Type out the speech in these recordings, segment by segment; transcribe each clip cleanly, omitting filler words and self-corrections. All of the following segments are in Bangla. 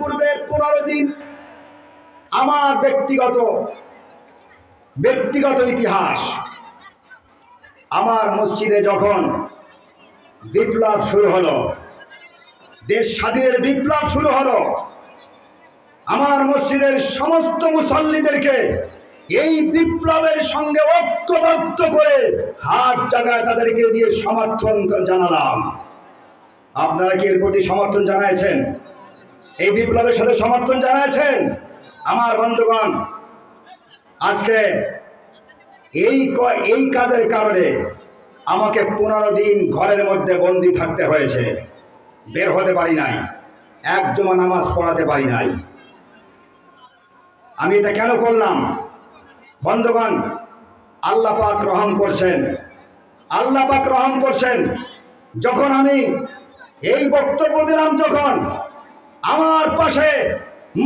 পূর্বে 15 দিন আমার ব্যক্তিগত ইতিহাস। আমার মসজিদে যখন বিপ্লব শুরু হলো, দেশ স্বাধীনের বিপ্লব শুরু হলো, আমার মসজিদের সমস্ত মুসল্লিদেরকে এই বিপ্লবের সঙ্গে ঐক্যবদ্ধ করে হাত জায়গায় তাদেরকে দিয়ে সমর্থন জানালাম। আপনারা কি এর প্রতি সমর্থন জানাইছেন? এই বিপ্লবের সাথে সমর্থন জানাইছেন? আমার বন্ধুগণ, আজকে এই কাজের কারণে আমাকে 15 দিন ঘরের মধ্যে বন্দি থাকতে হয়েছে, বের হতে পারি নাই, এক জুমা নামাজ পড়াতে পারি নাই। আমি এটা কেন করলাম? বন্ধুগণ, আল্লাহ পাক রহম করছেন, আল্লাহ পাক রহম করছেন। যখন আমি এই বক্তব্য দিলাম, যখন আমার পাশে,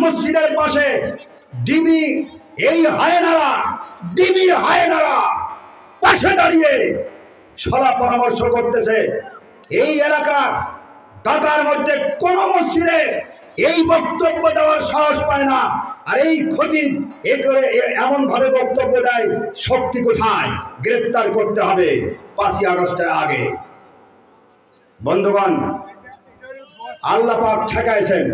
মসজিদের পাশে ডিবির হায়নারা পাশে দাঁড়িয়ে সলা পরামর্শ করতেছে। এই এলাকার ঢাকার মধ্যে কোন মসজিদে এই বক্তব্য দেওয়ার সাহস পায় না, আর এই খতিব এমন ভাবে বক্তব্য দেয়, শক্তি কোথায়? গ্রেফতার করতে হবে 5ই আগস্টের আগে। বন্ধুগণ, আল্লাহ পাক ঠেকাইছেন,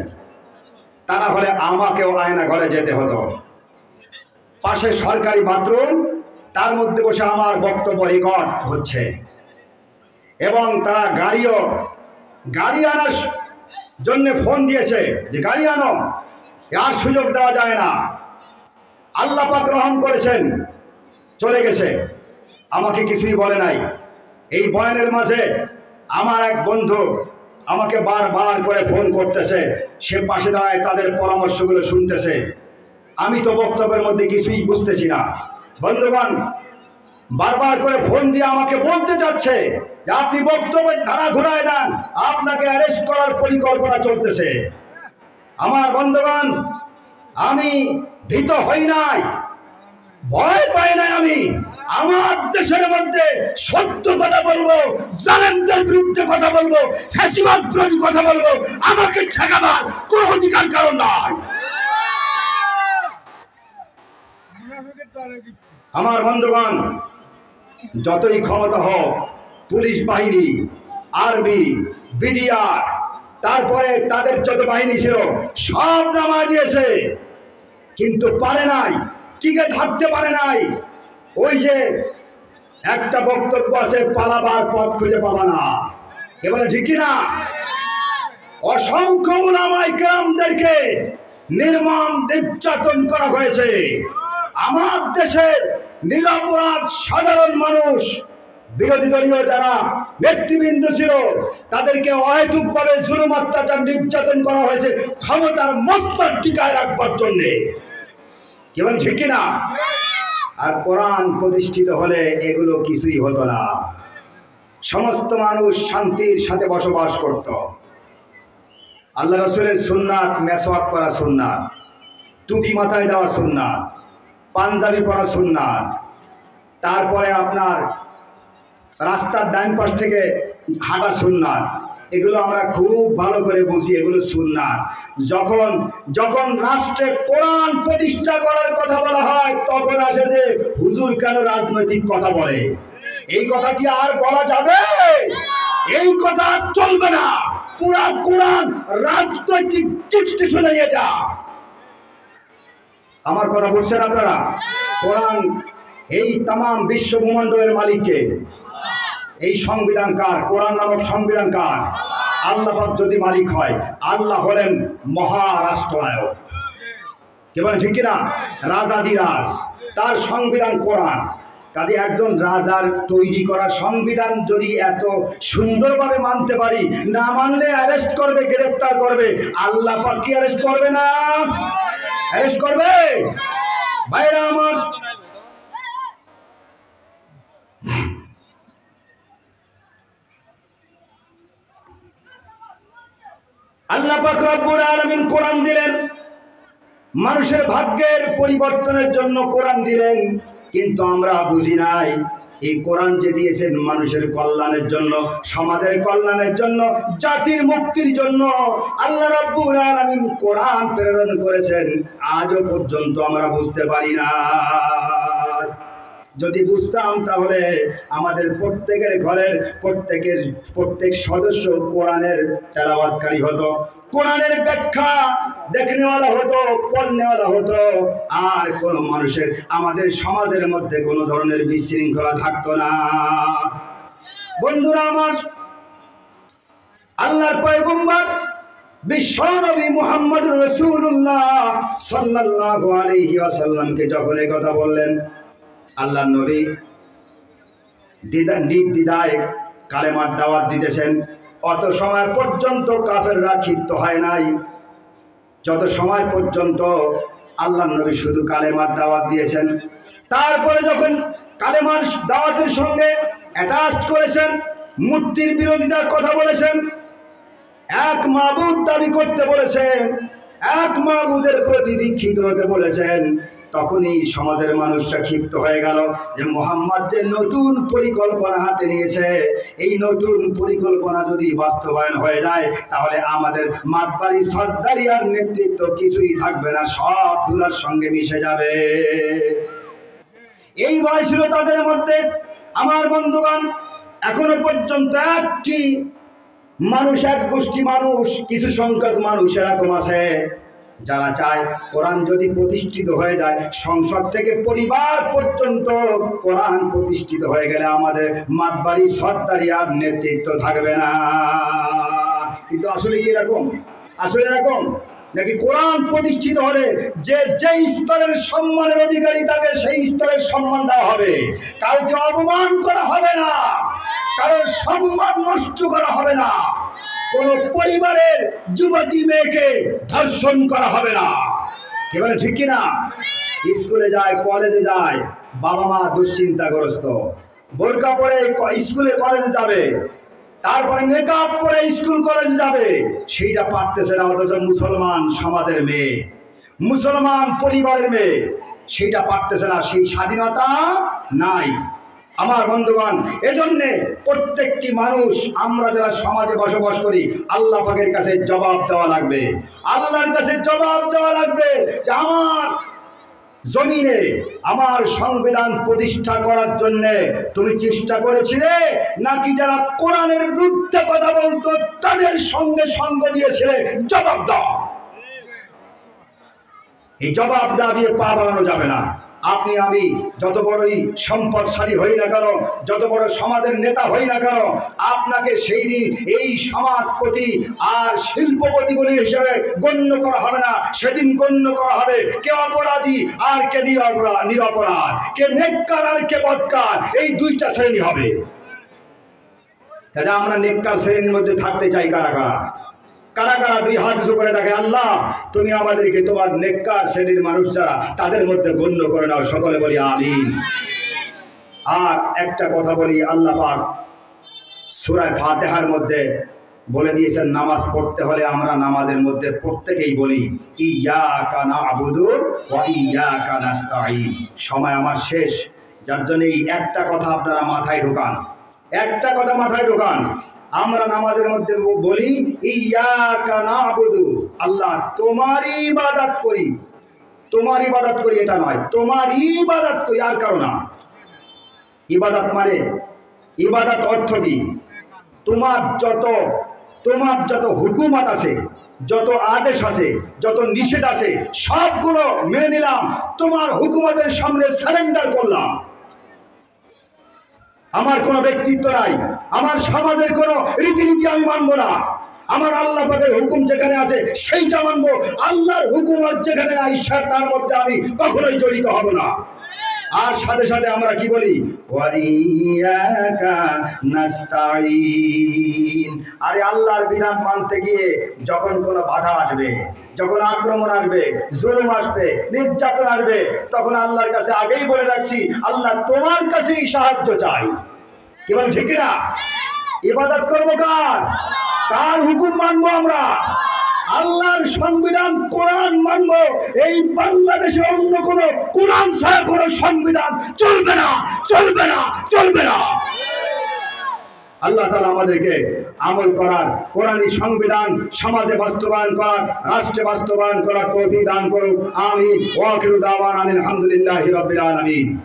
তা না হলে আমাকেও আয়না ঘরে যেতে হতো। পাশে সরকারি বাথরুম, তার মধ্যে বসে আমার বক্তব্য রেকর্ড হচ্ছে, এবং তারা গাড়ি আনার জন্য ফোন দিয়েছে যে গাড়ি আনো, আর সুযোগ দেওয়া যায় না। আল্লাহ পাক রহম করেছেন, চলে গেছে, আমাকে কিছুই বলে নাই। এই বয়ানের মাঝে আমার এক বন্ধু আমাকে বারবার করে ফোন করতেছে, সে পাশে দাঁড়ায় তাদের পরামর্শগুলো শুনতেছে। আমি তো বক্তব্যের মধ্যে কিছুই বুঝতেছি না। বন্ধুগণ, বারবার করে ফোন দিয়ে আমাকে বলতে চাচ্ছে যে আপনি বক্তব্যের ধারা ঘুরায় দেন, আপনাকে অ্যারেস্ট করার পরিকল্পনা চলতেছে। আমার বন্ধুগণ, আমি ভীত হই নাই, ভয় পাই নাই। আমি আমার দেশের মধ্যে সত্য কথা বলবো, জালেমদের বিরুদ্ধে কথা বলবো, ফ্যাসিবাদ বিরোধী কথা বলবো। আমাকে ঠেকাবার কোন অধিকার কারণ নাই। আমার বন্ধুগণ, যতই ক্ষমতা হোক, পুলিশ বাহিনী, আর্মি, বিডিআর, তারপরে তাদের যত বাহিনী ছিল সব নামা দিয়েছে, কিন্তু পারে নাই, টিকে থাকতে পারে নাই। ওই যে একটা বক্তব্য আছে, পালাবার পথ খুঁজে পাবা না, এবারে ঠিক কিনা? অসংখ্য উলামায়ে কেরামদেরকে নির্মম নির্যাতন করা হয়েছে। আমার দেশের নিরপরাধ সাধারণ মানুষ, বিরোধী দলীয় যারা নেতৃবৃন্দ ছিল, তাদেরকে অহেতুকভাবে জুলুম, অত্যাচার, নির্যাতন করা হয়েছে ক্ষমতার মস্তক টিকায় রাখবার জন্যে। কেবল ঠিক কিনা? আর কোরআন প্রতিষ্ঠিত হলে এগুলো কিছুই হতো না, সমস্ত মানুষ শান্তির সাথে বসবাস করত। আল্লাহ রাসূলের সুন্নাত, মেসওয়াক করা সুন্নাত, টুপি মাথায় দেওয়া সুন্নাত, পাঞ্জাবি পরা সুন্নাত, তারপরে আপনার রাস্তার ডান পাশ থেকে হাঁটা সুন্নাত। এগুলো আমরা খুব ভালো করে বুঝি, এগুলো সুন্নাত। যখন রাষ্ট্রে কোরআন প্রতিষ্ঠা করার কথা বলা হয়, তখন আসে যে হুজুর কেন রাজনৈতিক কথা বলে। এই কথা কি আর বলা যাবে? এই কথা চলবে না। পুরা কোরআন রাজনৈতিক ডিকটেশনে এটা। আমার কথা বুঝছেন আপনারা? কোরআন এই তামাম বিশ্ব ভূমণ্ডলের মালিককে, এই সংবিধান কার? কোরআন নামক সংবিধান কার? আল্লাহ পাক যদি মালিক হয়, আল্লাহ হলেন মহারাষ্ট্রনায়ক। কি বলেন ঠিক কিনা? রাজাদিরাজ, তার সংবিধান কোরআন। কাজে একজন রাজার তৈরি করা সংবিধান যদি এত সুন্দরভাবে মানতে পারি, না মানলে অ্যারেস্ট করবে, গ্রেফতার করবে। আল্লাহ পাক কি অ্যারেস্ট করবে না? অ্যারেস্ট করবে। ভাইরা আমার, আল্লাহ পাক রব্বুল আলামিন কোরআন দিলেন, মানুষের ভাগ্যের পরিবর্তনের জন্য কোরআন দিলেন, কিন্তু আমরা বুঝি নাই এই কোরআন যে দিয়েছেন মানুষের কল্যাণের জন্য, সমাজের কল্যাণের জন্য, জাতির মুক্তির জন্য আল্লাহ রাব্বুল আলামিন কোরআন প্রেরণ করেছেন, আজও পর্যন্ত আমরা বুঝতে পারি না। যদি বুঝতাম তাহলে আমাদের প্রত্যেকের ঘরের প্রত্যেক সদস্য কোরআনের তেলাওয়াতকারী হতো, কোরআনের ব্যাখ্যা দেখনেওয়ালা হতো, পড়নেওয়ালা হতো, আর কোন মানুষের আমাদের সমাজের মধ্যে কোনো ধরনের বিশৃঙ্খলা থাকতো না। বন্ধুরা আমার, আল্লাহর পয়গম্বর বিশ্বনবী মুহাম্মদুর রাসূলুল্লাহ সাল্লাল্লাহু আলাইহি ওয়াসাল্লামকে যখন এই কথা বললেন, আল্লাহ নবী নির্দ্বিধায় কালেমার দাওয়াত দিতেছেন। অত সময় পর্যন্ত কাফেররা ক্ষিপ্ত হয় নাই, যত সময় পর্যন্ত আল্লাহ নবী শুধু কালেমার দাওয়াত দিয়েছেন। তারপরে যখন কালেমার দাওয়াতের সঙ্গে অ্যাটাচ করেছেন, মূর্তির বিরোধিতার কথা বলেছেন, এক মাবুদ দাবি করতে বলেছেন, এক মাবুদের প্রতি দীক্ষিত হতে বলেছেন, তখনই সমাজের মানুষরা ক্ষিপ্ত হয়ে গেল যে মুহাম্মদ যে নতুন পরিকল্পনা হাতে নিয়েছে, এই নতুন পরিকল্পনা যদি বাস্তবায়ন হয়ে যায় তাহলে আমাদের মাতবাড়ি সর্দারিয়ার নেতৃত্ব কিছুই থাকবে না, সব ধুলার সঙ্গে মিশে যাবে। এই ভয় ছিল তাদের মধ্যে। আমার বন্ধুগণ, এখনো পর্যন্ত একটি মানুষ, এক গোষ্ঠী মানুষ, কিছু সংখ্যক মানুষ এরকম আছে যারা চায় কোরআন যদি প্রতিষ্ঠিত হয়ে যায়, সংসদ থেকে পরিবার পর্যন্ত কোরআন প্রতিষ্ঠিত হয়ে গেলে আমাদের মাতবাড়ি সর্দারিয়ার নেতৃত্ব থাকবে না। কিন্তু আসলে কি এরকম? আসলে এরকম নাকি কোরআন প্রতিষ্ঠিত হলে যে স্তরের সম্মানের অধিকারী তাকে সেই স্তরের সম্মান দেওয়া হবে, কাউকে অপমান করা হবে না, কারোর সম্মান নষ্ট করা হবে না, কোন পরিবারের যুবতী মেয়েকে ধর্ষণ করা হবে না। কি বলে ঠিক কিনা? স্কুলে যায়, কলেজে যায়, বাবা মা দুশ্চিন্তাগ্রস্ত, বোরকা পরে স্কুলে কলেজে যাবে, তারপরে নেকাব পরে স্কুল কলেজে যাবে, সেইটা পারতেছে না। অথচ মুসলমান সমাজের মেয়ে, মুসলমান পরিবারের মেয়ে সেইটা পারতেছে না, সেই স্বাধীনতা নাই। আমার বন্ধুগণ, এজন্যে প্রত্যেকটি মানুষ, আমরা যারা সমাজে বসবাস করি, আল্লাহ পাকের কাছে জবাব দেওয়া লাগবে, আল্লাহর কাছে জবাব দেওয়া লাগবে যে আমার জমিনে আমার সংবিধান প্রতিষ্ঠা করার জন্য তুমি চেষ্টা করেছিলে নাকি যারা কোরআনের বিরুদ্ধে কথা বলতো তাদের সঙ্গে সঙ্গ দিয়েছিলে? জবাব দাও। এই জবাব না দিয়ে পা বাড়ানো যাবে না। আপনি আমি যত বড়ই সম্পদশালী হই না কেন, যত বড় সমাজের নেতা হই না কেন, আপনাকে সেই দিন এই সমাজপতি আর শিল্পপতি বলে হিসেবে গণ্য করা হবে না। সেদিন গণ্য করা হবে কে অপরাধী আর কে নিরপরাধ, কে নেককার আর কে বদকার, এই দুইটা শ্রেণী হবে। কাজে আমরা নেককার শ্রেণীর মধ্যে থাকতে চাই। কারা কারা কারা কারা দুই হাত উঁচু করে দেখে, আল্লাহ তুমি আমাদেরকে তোমার নেককার শ্রেণীর মানুষ যারা তাদের মধ্যে গণ্য করে নাও। সকলে বলি আমিন। আর একটা কথা বলি, আল্লাহ পাক সূরা ফাতিহার মধ্যে বলে দিয়েছেন নামাজ পড়তে হলে আমরা নামাজের মধ্যে প্রত্যেকেই বলি ইয়াকা না'বুদু ওয়া ইয়াকা নাস্তাঈন। সময় আমার শেষ, যার জন্য এই একটা কথা আপনারা মাথায় ঢোকান, একটা কথা মাথায় ঢোকান। আমরা নামাজের মধ্যে বলি ইয়াকা না'বুদু, আল্লাহ তোমারই ইবাদত করি, তোমার ইবাদত করি, এটা নয়, তোমার ইবাদত করি, আর কারো না। ইবাদত মানে, ইবাদত অর্থ কি? তোমার যত হুকুমত আছে, যত আদেশ আছে, যত নিষেধ আছে, সবগুলো মেনে নিলাম, তোমার হুকুমতের সামনে সারেন্ডার করলাম। আমার কোনো ব্যক্তিত্ব নাই, আমার সমাজের কোনো রীতিনীতি আমি মানব না। আমার আল্লাহ পাকের হুকুম যেখানে আছে সেইটা মানব, আল্লাহর হুকুমত যেখানে নাই তার মধ্যে আমি কখনোই জড়িত হব না। আর সাথে সাথে আমরা কি বলি? ওয়া ইয়াকা নাস্তাঈন। আরে আল্লাহর বিধান মানতে গিয়ে যখন কোনো বাধা আসবে, যখন আক্রমণ আসবে, জুলুম আসবে, নির্যাতন আসবে, তখন আল্লাহর কাছে আগেই বলে রাখছি, আল্লাহ তোমার কাছেই সাহায্য চাই। কি বলেন ঠিক কিনা? ইবাদত করবো কার? কার হুকুম মানবো আমরা? আল্লাহর সংবিধান কোরআন মানব। এই বাংলাদেশে অন্য কোনো কোরআন ছাড়া কোনো সংবিধান চলবে না, চলবে না, চলবে না। আল্লাহ তাআলা আমাদেরকে আমল করার, কোরআনী সংবিধান সমাজে বাস্তবায়ন করার, রাষ্ট্রে বাস্তবায়ন করার তৌফিক দান করুক। আমিন। ওয়া আখিরু দাওয়ানা আলহামদুলিল্লাহি রাব্বিল আলামিন।